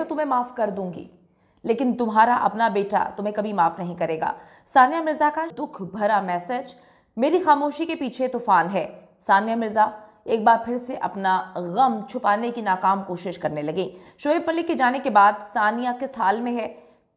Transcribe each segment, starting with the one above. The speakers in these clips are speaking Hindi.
तो तुम्हें माफ कर दूंगी, लेकिन तुम्हारा अपना बेटा तुम्हें कभी माफ नहीं करेगा। सानिया मिर्जा का दुख भरा मैसेज, मेरी खामोशी के पीछे तूफान है। सानिया मिर्जा एक बार फिर से अपना गम छुपाने की नाकाम कोशिश करने लगी। शोएब मलिक के जाने के बाद सानिया किस हाल में है,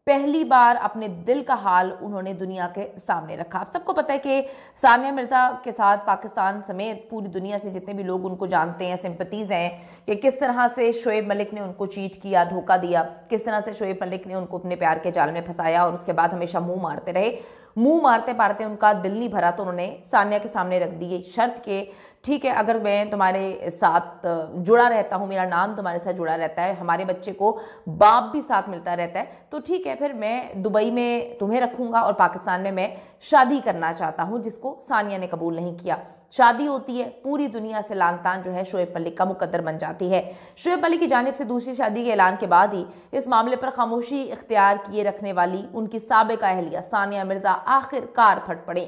पहली बार अपने दिल का हाल उन्होंने दुनिया के सामने रखा। आप सबको पता है कि सानिया मिर्जा के साथ पाकिस्तान समेत पूरी दुनिया से जितने भी लोग उनको जानते हैं, सिंपैथीज हैं, कि किस तरह से शोएब मलिक ने उनको चीट किया, धोखा दिया, किस तरह से शोएब मलिक ने उनको अपने प्यार के जाल में फंसाया और उसके बाद हमेशा मुंह मारते रहे। मुंह मारते मारते उनका दिल नहीं भरा तो उन्होंने सानिया के सामने रख दी शर्त के, ठीक है अगर मैं तुम्हारे साथ जुड़ा रहता हूँ, मेरा नाम तुम्हारे साथ जुड़ा रहता है, हमारे बच्चे को बाप भी साथ मिलता रहता है, तो ठीक है फिर मैं दुबई में तुम्हें रखूंगा और पाकिस्तान में मैं शादी करना चाहता हूँ, जिसको सानिया ने कबूल नहीं किया। शादी होती है, पूरी दुनिया से लान तान जो है शोएब मलिक का मुकद्दर बन जाती है। शोएब मलिक की जानिब से दूसरी शादी के ऐलान के बाद ही इस मामले पर खामोशी इख्तियार किए रखने वाली उनकी साबिका अहलिया सानिया मिर्जा आखिरकार फट पड़े।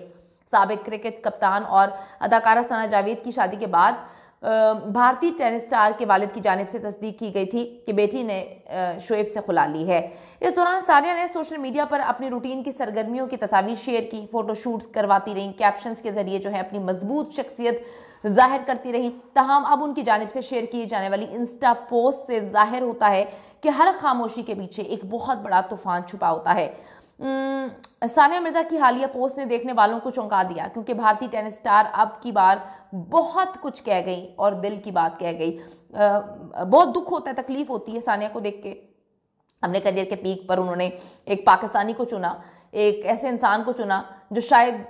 साबिक क्रिकेट कप्तान और अदाकारा सना जावेद की शादी के बाद भारतीय टेनिस स्टार के वालिद की जानिब से तस्दीक की गई थी कि बेटी ने शोएब से खुला ली है। इस दौरान सानिया ने सोशल मीडिया पर अपनी रूटीन की सरगर्मियों की तस्वीर शेयर की, फोटोशूट्स करवाती रहीं, कैप्शंस के जरिए जो है अपनी मजबूत शख्सियत जाहिर करती रहीं। तमाम अब उनकी जानिब से शेयर किए जाने वाली इंस्टा पोस्ट से जाहिर होता है कि हर खामोशी के पीछे एक बहुत बड़ा तूफान छुपा होता है। सानिया मिर्जा की हालिया पोस्ट ने देखने वालों को चौंका दिया, क्योंकि भारतीय टेनिस स्टार अब की बार बहुत कुछ कह गई और दिल की बात कह गई। बहुत दुख होता है, तकलीफ होती है सानिया को देख के। अपने करियर के पीक पर उन्होंने एक पाकिस्तानी को चुना, एक ऐसे इंसान को चुना जो शायद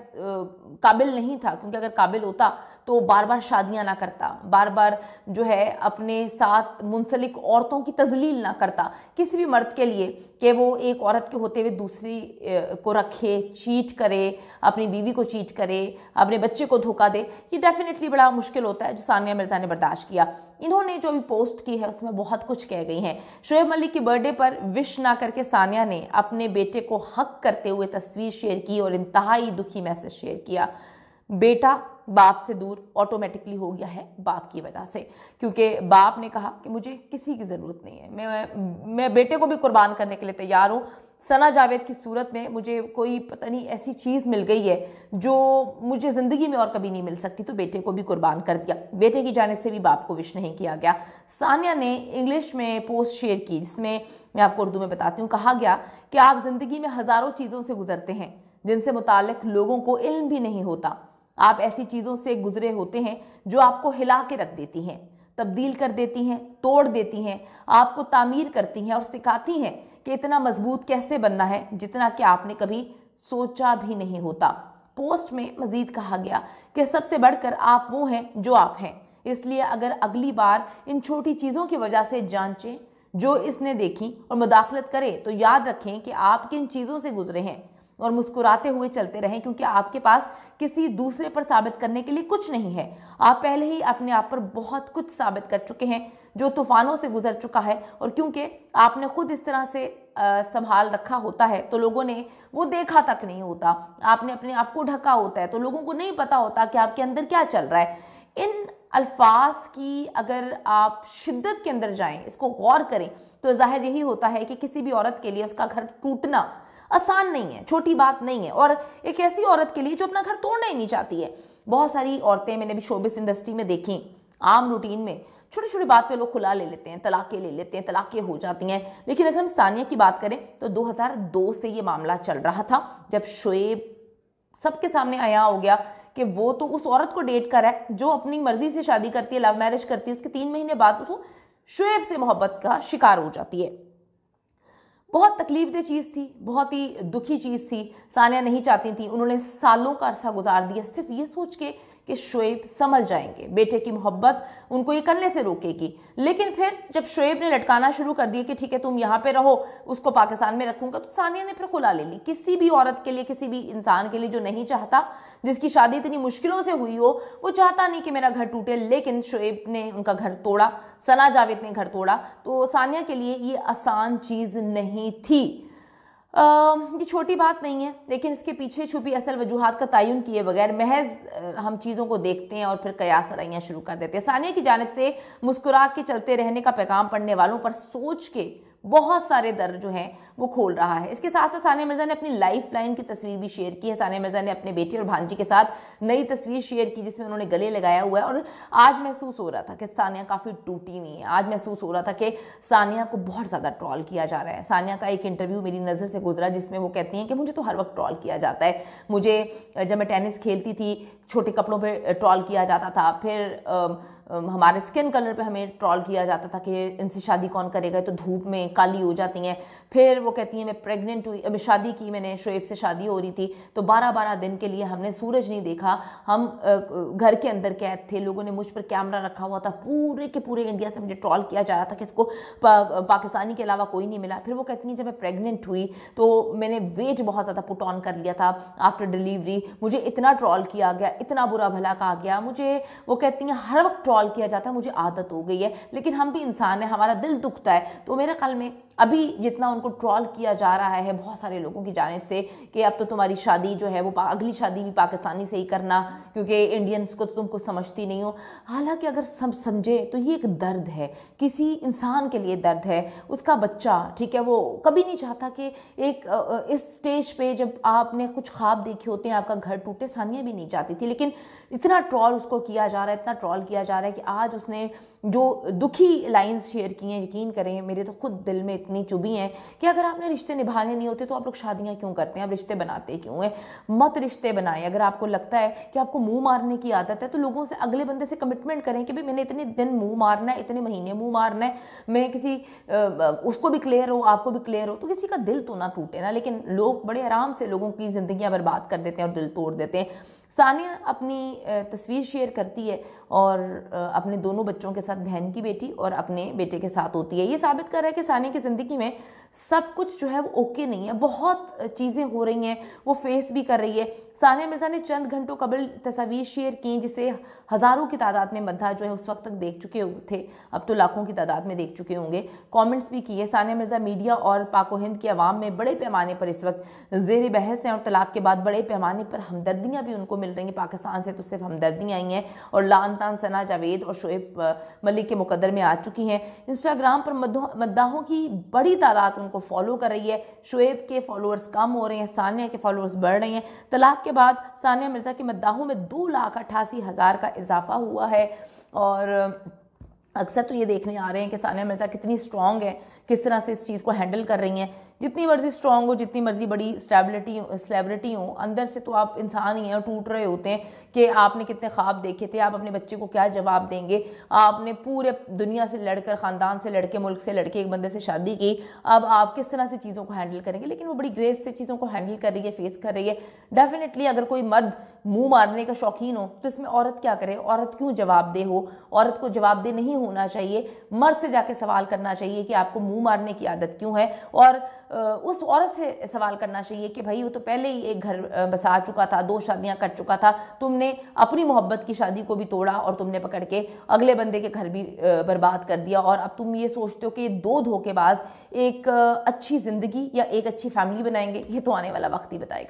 काबिल नहीं था, क्योंकि अगर काबिल होता तो बार बार शादियां ना करता, बार बार जो है अपने साथ मुंसलिक औरतों की तजलील ना करता किसी भी मर्द के लिए कि वो एक औरत के होते हुए दूसरी को रखे, चीट करे, अपनी बीवी को चीट करे, अपने बच्चे को धोखा दे। ये डेफिनेटली बड़ा मुश्किल होता है, जो सानिया मिर्जा ने बर्दाश्त किया। इन्होंने जो भी पोस्ट की है उसमें बहुत कुछ कह गई हैं। शोएब मलिक की बर्थडे पर विश ना करके सानिया ने अपने बेटे को हक करते हुए तस्वीर शेयर की और इंतहाई दुखी मैसेज शेयर किया। बेटा बाप से दूर ऑटोमेटिकली हो गया है बाप की वजह से, क्योंकि बाप ने कहा कि मुझे किसी की ज़रूरत नहीं है, मैं बेटे को भी कुर्बान करने के लिए तैयार हूँ। सना जावेद की सूरत में मुझे कोई पता नहीं ऐसी चीज़ मिल गई है जो मुझे ज़िंदगी में और कभी नहीं मिल सकती, तो बेटे को भी कुर्बान कर दिया। बेटे की जानिब से भी बाप को विश नहीं किया गया। सानिया ने इंग्लिश में पोस्ट शेयर की, जिसमें मैं आपको उर्दू में बताती हूँ। कहा गया कि आप ज़िंदगी में हज़ारों चीज़ों से गुजरते हैं जिनसे मुताल्लिक लोगों को इल्म भी नहीं होता। आप ऐसी चीज़ों से गुजरे होते हैं जो आपको हिला के रख देती हैं, तब्दील कर देती हैं, तोड़ देती हैं, आपको तामीर करती हैं और सिखाती हैं कि इतना मजबूत कैसे बनना है जितना कि आपने कभी सोचा भी नहीं होता। पोस्ट में मजीद कहा गया कि सबसे बढ़कर आप वो हैं जो आप हैं, इसलिए अगर अगली बार इन छोटी चीज़ों की वजह से जांचें जो इसने देखी और मुदाखलत करें तो याद रखें कि आप किन चीज़ों से गुजरे हैं और मुस्कुराते हुए चलते रहें, क्योंकि आपके पास किसी दूसरे पर साबित करने के लिए कुछ नहीं है। आप पहले ही अपने आप पर बहुत कुछ साबित कर चुके हैं जो तूफानों से गुजर चुका है, और क्योंकि आपने खुद इस तरह से संभाल रखा होता है तो लोगों ने वो देखा तक नहीं होता। आपने अपने आप को ढका होता है तो लोगों को नहीं पता होता कि आपके अंदर क्या चल रहा है। इन अल्फाज की अगर आप शिद्दत के अंदर जाएं, इसको गौर करें, तो जाहिर यही होता है कि किसी भी औरत के लिए उसका घर टूटना आसान नहीं है, छोटी बात नहीं है, और एक ऐसी औरत के लिए जो अपना घर तोड़ना ही नहीं चाहती है। बहुत सारी औरतें मैंने भी शोबिस इंडस्ट्री में देखी, आम रूटीन में छोटी छोटी बात पे लोग खुला ले लेते हैं, तलाक़ें ले लेते हैं, तलाक़ें हो जाती हैं। लेकिन अगर हम सानिया की बात करें तो 2002 से ये मामला चल रहा था, जब शोएब सबके सामने आया हो गया कि वो तो उस औरत को डेट कर है जो अपनी मर्जी से शादी करती है, लव मैरिज करती है, उसके 3 महीने बाद उसको शोएब से मोहब्बत का शिकार हो जाती है। बहुत तकलीफदेह चीज़ थी, बहुत ही दुखी चीज़ थी। सानिया नहीं चाहती थी, उन्होंने सालों का अरसा गुजार दिया सिर्फ ये सोच के कि शोएब संभल जाएंगे, बेटे की मोहब्बत उनको ये करने से रोकेगी। लेकिन फिर जब शोएब ने लटकाना शुरू कर दिया कि ठीक है तुम यहाँ पे रहो, उसको पाकिस्तान में रखूंगा, तो सानिया ने फिर खुला ले ली। किसी भी औरत के लिए, किसी भी इंसान के लिए जो नहीं चाहता, जिसकी शादी इतनी मुश्किलों से हुई हो, वो चाहता नहीं कि मेरा घर टूटे। लेकिन शोएब ने उनका घर तोड़ा, सना जावेद ने घर तोड़ा, तो सानिया के लिए ये आसान चीज़ नहीं थी। ये छोटी बात नहीं है, लेकिन इसके पीछे छुपी असल वजूहात का तयन किए बगैर महज हम चीज़ों को देखते हैं और फिर कयास रइयाँ शुरू कर देते हैं। सानिया की जानिब से मुस्कुरा के चलते रहने का पैगाम पढ़ने वालों पर सोच के बहुत सारे दर जो हैं वो खोल रहा है। इसके साथ साथ सानिया मिर्जा ने अपनी लाइफ लाइन की तस्वीर भी शेयर की है। सानिया मिर्जा ने अपने बेटे और भांजी के साथ नई तस्वीर शेयर की जिसमें उन्होंने गले लगाया हुआ है, और आज महसूस हो रहा था कि सानिया काफ़ी टूटी हुई है। आज महसूस हो रहा था कि सानिया को बहुत ज़्यादा ट्रॉल किया जा रहा है। सानिया का एक इंटरव्यू मेरी नज़र से गुजरा जिसमें वो कहती हैं कि मुझे तो हर वक्त ट्रॉल किया जाता है। मुझे जब मैं टेनिस खेलती थी छोटे कपड़ों पे ट्रॉल किया जाता था, फिर हमारे स्किन कलर पे हमें ट्रॉल किया जाता था कि इनसे शादी कौन करेगा, तो धूप में काली हो जाती हैं। फिर वो कहती हैं मैं प्रेग्नेंट हुई, अभी शादी की मैंने, शोएब से शादी हो रही थी, तो 12-12 दिन के लिए हमने सूरज नहीं देखा, हम घर के अंदर कैद थे, लोगों ने मुझ पर कैमरा रखा हुआ था, पूरे के पूरे इंडिया से मुझे ट्रॉल किया जा रहा था कि इसको पाकिस्तानी के अलावा कोई नहीं मिला। फिर वो कहती हैं जब मैं प्रेग्नेंट हुई तो मैंने वेट बहुत ज़्यादा पुट ऑन कर लिया था आफ्टर डिलीवरी, मुझे इतना ट्रॉल किया गया, इतना बुरा भला कहा गया, मुझे वो कहती हैं हर वक्त ट्रॉल किया जाता है, मुझे आदत हो गई है, लेकिन हम भी इंसान हैं, हमारा दिल दुखता है। तो मेरे ख्याल में अभी जितना उनको ट्रॉल किया जा रहा है बहुत सारे लोगों की जानिब से कि अब तो तुम्हारी शादी जो है वो अगली शादी भी पाकिस्तानी से ही करना क्योंकि इंडियंस को तो तुमको समझती नहीं हो। हालांकि अगर सब समझे तो ये एक दर्द है, किसी इंसान के लिए दर्द है। उसका बच्चा, ठीक है, वो कभी नहीं चाहता कि एक इस स्टेज पे जब आपने कुछ ख्वाब देखे होते हैं आपका घर टूटे। सानिया भी नहीं चाहती थी, लेकिन इतना ट्रॉल उसको किया जा रहा है, इतना ट्रॉल किया जा रहा है कि आज उसने जो दुखी लाइंस शेयर की हैं, यकीन करें मेरे तो खुद दिल में इतनी चुभी हैं कि अगर आपने रिश्ते निभाने नहीं होते तो आप लोग शादियां क्यों करते हैं, आप रिश्ते बनाते क्यों हैं? मत रिश्ते बनाएं। अगर आपको लगता है कि आपको मुंह मारने की आदत है तो लोगों से, अगले बंदे से कमिटमेंट करें कि भाई मैंने इतने दिन मुंह मारना है, इतने महीने मुंह मारना है, मैं किसी उसको भी क्लियर हो, आपको भी क्लियर हो, तो किसी का दिल तो ना टूटे ना। लेकिन लोग बड़े आराम से लोगों की जिंदगियां बर्बाद कर देते हैं और दिल तोड़ देते हैं। सानिया अपनी तस्वीर शेयर करती है और अपने दोनों बच्चों के साथ, बहन की बेटी और अपने बेटे के साथ होती है। ये साबित कर रहा है कि सानिया की ज़िंदगी में सब कुछ जो है वो ओके नहीं है, बहुत चीज़ें हो रही हैं, वो फेस भी कर रही है। सानिया मिर्ज़ा ने चंद घंटों कबल तस्वीर शेयर की जिसे हज़ारों की तादाद में मद्दा जो है उस वक्त तक देख चुके थे, अब तो लाखों की तादाद में देख चुके होंगे। कमेंट्स भी किए। सानिया मिर्ज़ा मीडिया और पाक व हिंद की आवाम में बड़े पैमाने पर इस वक्त ज़ेर बहस हैं और तलाक के बाद बड़े पैमाने पर हमदर्दियाँ भी उनको मिल रही हैं। पाकिस्तान से तो सिर्फ हमदर्दियाँ आई हैं और लान तान सना जावेद और शोएब मलिक के मुकद्दर में आ चुकी हैं। इंस्टाग्राम पर मद्दाहों की बड़ी तादाद उनको फॉलो कर रही है। शोएब के फॉलोअर्स कम हो रहे हैं, सानिया के फॉलोअर्स बढ़ रहे हैं। तलाक के बाद सानिया मिर्ज़ा के मद्दाहों में 2,88,000 का इजाफा हुआ है। और अक्सर तो ये देखने आ रहे हैं कि सानिया मिर्ज़ा कितनी स्ट्रॉन्ग है, किस तरह से इस चीज़ को हैंडल कर रही हैं। जितनी मर्जी स्ट्रॉन्ग हो, जितनी मर्जी बड़ी सेलिब्रिटी हो, अंदर से तो आप इंसान ही हैं और टूट रहे होते हैं कि आपने कितने ख्वाब देखे थे, आप अपने बच्चे को क्या जवाब देंगे, आपने पूरे दुनिया से लड़कर, ख़ानदान से लड़के, मुल्क से लड़के एक बंदे से शादी की, अब आप किस तरह से चीज़ों को हैंडल करेंगे। लेकिन वो बड़ी ग्रेस से चीज़ों को हैंडल कर रही है, फेस कर रही है। डेफिनेटली अगर कोई मर्द मुँह मारने का शौकीन हो तो इसमें औरत क्या करे, औरत क्यों जवाब दे हो, औरत को जवाब दे नहीं होना चाहिए। मर्द से जाके सवाल करना चाहिए कि आपको मुँह मारने की आदत क्यों है, और उस औरत से सवाल करना चाहिए कि भाई वो तो पहले ही एक घर बसा चुका था, 2 शादियां कर चुका था, तुमने अपनी मोहब्बत की शादी को भी तोड़ा और तुमने पकड़ के अगले बंदे के घर भी बर्बाद कर दिया, और अब तुम ये सोचते हो कि ये 2 धोखेबाज एक अच्छी ज़िंदगी या एक अच्छी फैमिली बनाएंगे। ये तो आने वाला वक्त ही बताएगा।